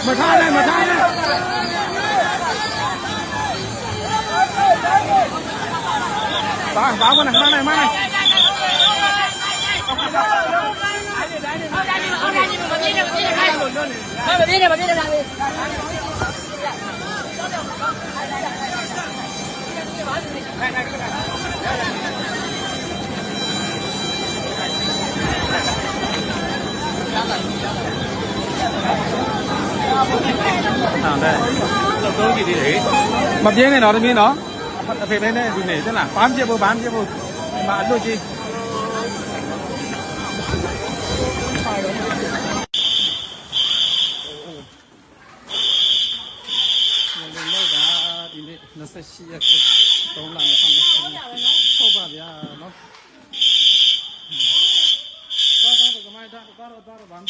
မထားနဲ့မထားနဲ့ဘာကနမနိုင်မနိုင်မပြင်းနဲ့တော့တမင်းနော်အဖေမဲနဲ့ဒီနေစလားဘာမှပြဖို့ဘာမှပြဖို့ဒီမှာအလွတ်ကြီးဒီနေ့28ရက်3လ2020ဟုတ်ပါဗျာနော်တော့ကမိုင်းတော့ဘာမှ